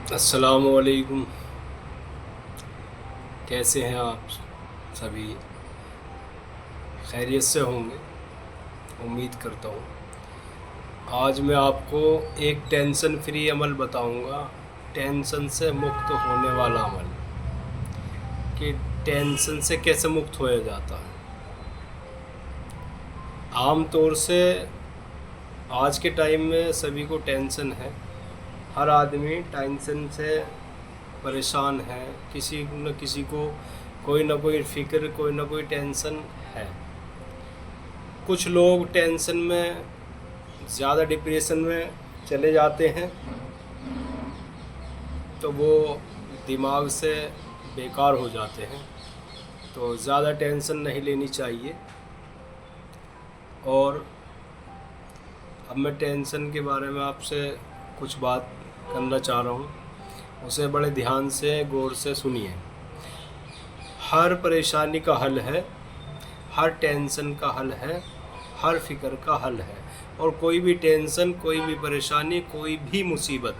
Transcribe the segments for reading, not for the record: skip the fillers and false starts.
अस्सलामुअलैकुम। कैसे हैं आप सभी? खैरियत से होंगे, उम्मीद करता हूँ। आज मैं आपको एक टेंशन फ्री अमल बताऊँगा, टेंशन से मुक्त होने वाला अमल, कि टेंशन से कैसे मुक्त होया जाता है। आम तौर से आज के टाइम में सभी को टेंशन है। हर आदमी टेंशन से परेशान है। किसी न किसी को कोई ना कोई फ़िक्र, कोई ना कोई टेंशन है। कुछ लोग टेंशन में ज़्यादा डिप्रेशन में चले जाते हैं, तो वो दिमाग से बेकार हो जाते हैं। तो ज़्यादा टेंशन नहीं लेनी चाहिए। और अब मैं टेंशन के बारे में आपसे कुछ बात करना चाह रहा हूँ, उसे बड़े ध्यान से गौर से सुनिए। हर परेशानी का हल है, हर टेंशन का हल है, हर फिक्र का हल है। और कोई भी टेंशन, कोई भी परेशानी, कोई भी मुसीबत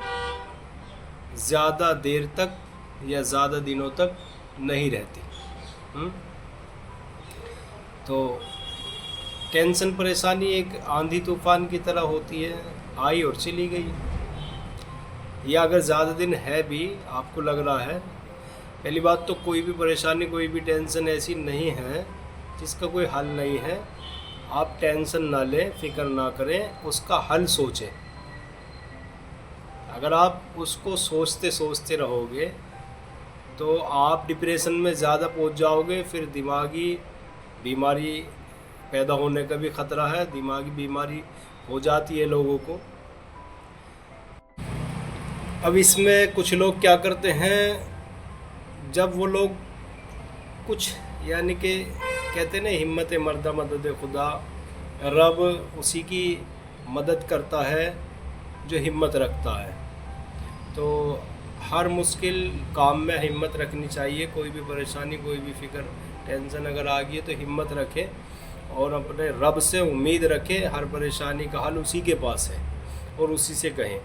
ज़्यादा देर तक या ज़्यादा दिनों तक नहीं रहती। हुँ? तो टेंशन परेशानी एक आंधी तूफान की तरह होती है, आई और चली गई। या अगर ज़्यादा दिन है भी, आपको लग रहा है, पहली बात तो कोई भी परेशानी, कोई भी टेंशन ऐसी नहीं है जिसका कोई हल नहीं है। आप टेंशन ना लें, फ़िक्र ना करें, उसका हल सोचें। अगर आप उसको सोचते सोचते रहोगे तो आप डिप्रेशन में ज़्यादा पहुंच जाओगे। फिर दिमागी बीमारी पैदा होने का भी ख़तरा है। दिमागी बीमारी हो जाती है लोगों को। अब इसमें कुछ लोग क्या करते हैं, जब वो लोग कुछ, यानी कि कहते हैं ना, हिम्मत मर्दा मदद खुदा, रब उसी की मदद करता है जो हिम्मत रखता है। तो हर मुश्किल काम में हिम्मत रखनी चाहिए। कोई भी परेशानी, कोई भी फ़िक्र, टेंशन अगर आ गई है तो हिम्मत रखें और अपने रब से उम्मीद रखें। हर परेशानी का हल उसी के पास है और उसी से कहें।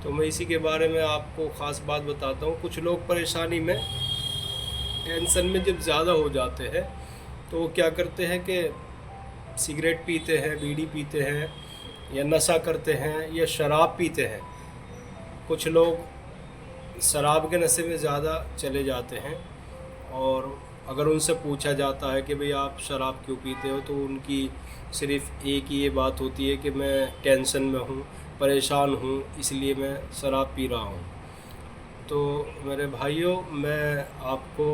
तो मैं इसी के बारे में आपको ख़ास बात बताता हूँ। कुछ लोग परेशानी में, टेंशन में जब ज़्यादा हो जाते हैं तो वो क्या करते हैं कि सिगरेट पीते हैं, बीड़ी पीते हैं, या नशा करते हैं, या शराब पीते हैं। कुछ लोग शराब के नशे में ज़्यादा चले जाते हैं, और अगर उनसे पूछा जाता है कि भाई आप शराब क्यों पीते हो, तो उनकी सिर्फ़ एक ही ये बात होती है कि मैं टेंशन में हूँ, परेशान हूँ, इसलिए मैं शराब पी रहा हूँ। तो मेरे भाइयों, मैं आपको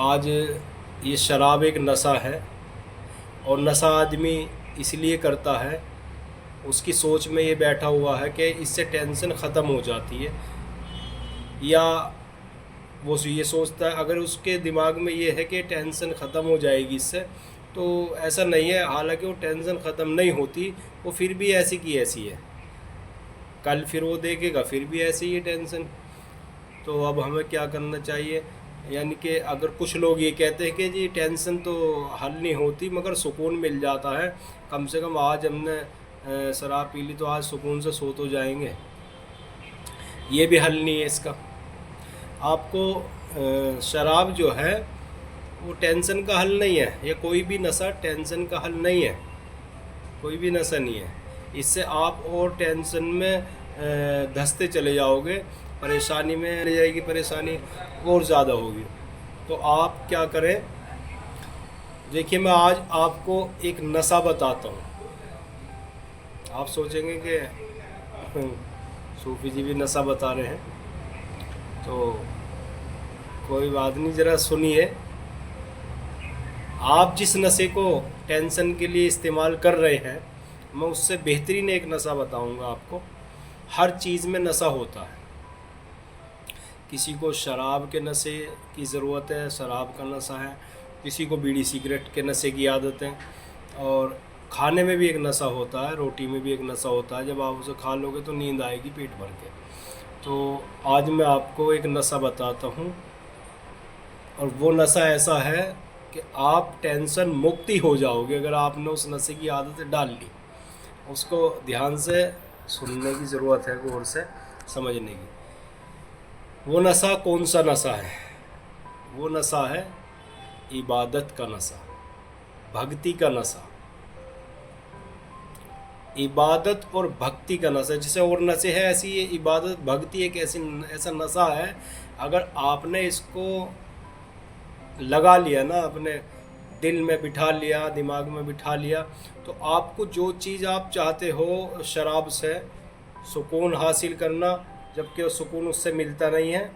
आज, ये शराब एक नशा है, और नशा आदमी इसलिए करता है, उसकी सोच में ये बैठा हुआ है कि इससे टेंशन ख़त्म हो जाती है। या वो ये सोचता है, अगर उसके दिमाग में ये है कि टेंशन ख़त्म हो जाएगी इससे, तो ऐसा नहीं है। हालांकि वो टेंशन ख़त्म नहीं होती, वो फिर भी ऐसी की ऐसी है। कल फिर वो देखेगा, फिर भी ऐसी ही है टेंशन। तो अब हमें क्या करना चाहिए, यानी कि अगर कुछ लोग ये कहते हैं कि जी टेंशन तो हल नहीं होती मगर सुकून मिल जाता है, कम से कम आज हमने शराब पी ली तो आज सुकून से सो तो जाएंगे, ये भी हल नहीं है इसका। आपको शराब जो है वो टेंशन का हल नहीं है, या कोई भी नशा टेंशन का हल नहीं है, कोई भी नशा नहीं है। इससे आप और टेंशन में धंसते चले जाओगे, परेशानी में ले जाएगी, परेशानी और ज़्यादा होगी। तो आप क्या करें, देखिए मैं आज आपको एक नशा बताता हूँ। आप सोचेंगे कि सूफी जी भी नशा बता रहे हैं, तो कोई बात नहीं, ज़रा सुनिए। आप जिस नशे को टेंशन के लिए इस्तेमाल कर रहे हैं, मैं उससे बेहतरीन एक नशा बताऊंगा आपको। हर चीज़ में नशा होता है। किसी को शराब के नशे की ज़रूरत है, शराब का नशा है। किसी को बीड़ी सिगरेट के नशे की आदत है। और खाने में भी एक नशा होता है, रोटी में भी एक नशा होता है। जब आप उसे खा लोगे तो नींद आएगी पेट भर के। तो आज मैं आपको एक नशा बताता हूँ, और वो नशा ऐसा है कि आप टेंशन मुक्ति हो जाओगे अगर आपने उस नशे की आदत डाल ली। उसको ध्यान से सुनने की ज़रूरत है, गौर से समझने की। वो नशा कौन सा नशा है? वो नशा है इबादत का नशा, भक्ति का नशा। इबादत और भक्ति का नशा, जैसे और नशे है ऐसी ये इबादत भक्ति एक ऐसा नशा है। अगर आपने इसको लगा लिया ना, अपने दिल में बिठा लिया, दिमाग में बिठा लिया, तो आपको जो चीज़ आप चाहते हो शराब से सुकून हासिल करना, जबकि वो सुकून उससे मिलता नहीं है,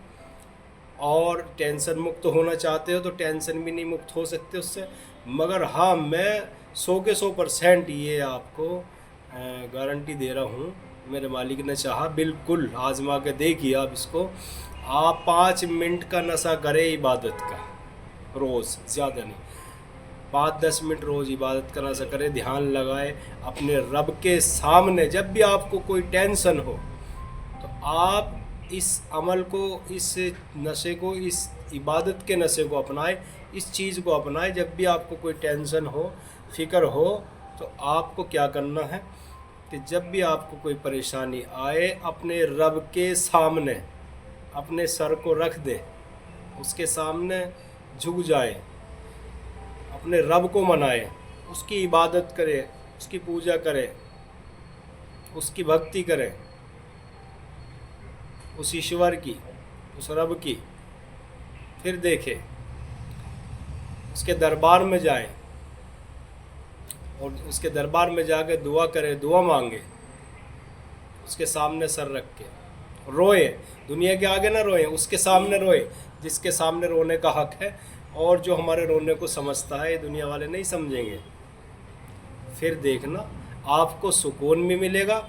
और टेंशन मुक्त होना चाहते हो तो टेंशन भी नहीं मुक्त हो सकते उससे। मगर हाँ, मैं 100% ये आपको गारंटी दे रहा हूँ, मेरे मालिक ने चाहा, बिल्कुल आजमा के देखिए आप इसको। आप 5 मिनट का नशा करें इबादत का रोज़, ज़्यादा नहीं, 5-10 मिनट रोज़ इबादत का नशा करें, ध्यान लगाए अपने रब के सामने। जब भी आपको कोई टेंशन हो तो आप इस अमल को, इस नशे को, इस इबादत के नशे को अपनाएं, इस चीज़ को अपनाएं। जब भी आपको कोई टेंशन हो, फिक्र हो, तो आपको क्या करना है कि जब भी आपको कोई परेशानी आए, अपने रब के सामने अपने सर को रख दे, उसके सामने झुक जाए, अपने रब को मनाए, उसकी इबादत करे, उसकी पूजा करे, उसकी भक्ति करें, उस ईश्वर की, उस रब की। फिर देखें, उसके दरबार में जाएं और उसके दरबार में जाकर दुआ करें, दुआ मांगे, उसके सामने सर रख के रोए। दुनिया के आगे ना रोए, उसके सामने रोए, जिसके सामने रोने का हक है, और जो हमारे रोने को समझता है, ये दुनिया वाले नहीं समझेंगे। फिर देखना आपको सुकून भी मिलेगा।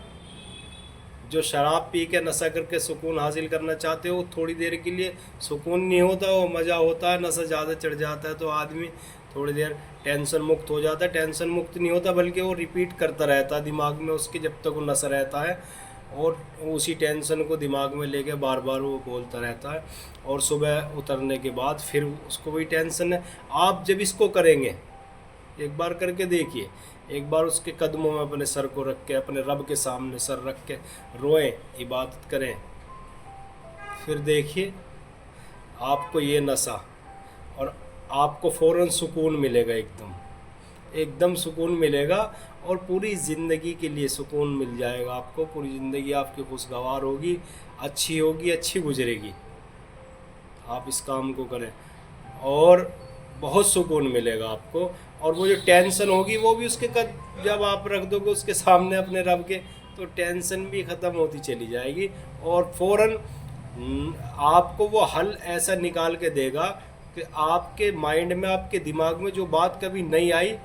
जो शराब पी के नशा करके सुकून हासिल करना चाहते हो, थोड़ी देर के लिए सुकून नहीं होता, वो मज़ा होता है। नशा ज़्यादा चढ़ जाता है तो आदमी थोड़ी देर टेंशन मुक्त हो जाता है। टेंशन मुक्त नहीं होता, बल्कि वो रिपीट करता रहता है दिमाग में उसके, जब तक वो नशा रहता है, और उसी टेंशन को दिमाग में लेके बार बार वो बोलता रहता है, और सुबह उतरने के बाद फिर उसको वही टेंशन है। आप जब इसको करेंगे, एक बार करके देखिए, एक बार उसके कदमों में अपने सर को रख के, अपने रब के सामने सर रख के रोएं, इबादत करें, फिर देखिए आपको ये नशा, और आपको फ़ौरन सुकून मिलेगा, एकदम सुकून मिलेगा, और पूरी ज़िंदगी के लिए सुकून मिल जाएगा आपको। पूरी ज़िंदगी आपकी खुशगवार होगी, अच्छी होगी, अच्छी गुजरेगी। आप इस काम को करें और बहुत सुकून मिलेगा आपको। और वो जो टेंशन होगी वो भी उसके जब आप रख दोगे उसके सामने अपने रब के, तो टेंशन भी ख़त्म होती चली जाएगी, और फ़ौरन आपको वो हल ऐसा निकाल के देगा कि आपके माइंड में, आपके दिमाग में जो बात कभी नहीं आई,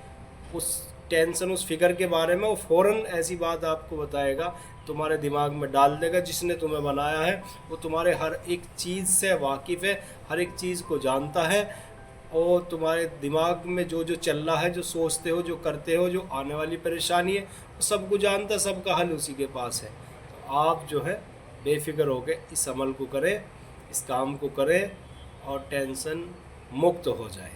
उस टेंशन, उस फिक्र के बारे में, वो फ़ौरन ऐसी बात आपको बताएगा, तुम्हारे दिमाग में डाल देगा। जिसने तुम्हें बनाया है वो तुम्हारे हर एक चीज़ से वाकिफ़ है, हर एक चीज़ को जानता है, और तुम्हारे दिमाग में जो जो चल रहा है, जो सोचते हो, जो करते हो, जो आने वाली परेशानी है, वो सब कुछ जानता है, सबका हल उसी के पास है। तो आप जो है बेफिक्र होकर इस अमल को करें, इस काम को करें, और टेंशन मुक्त हो जाए।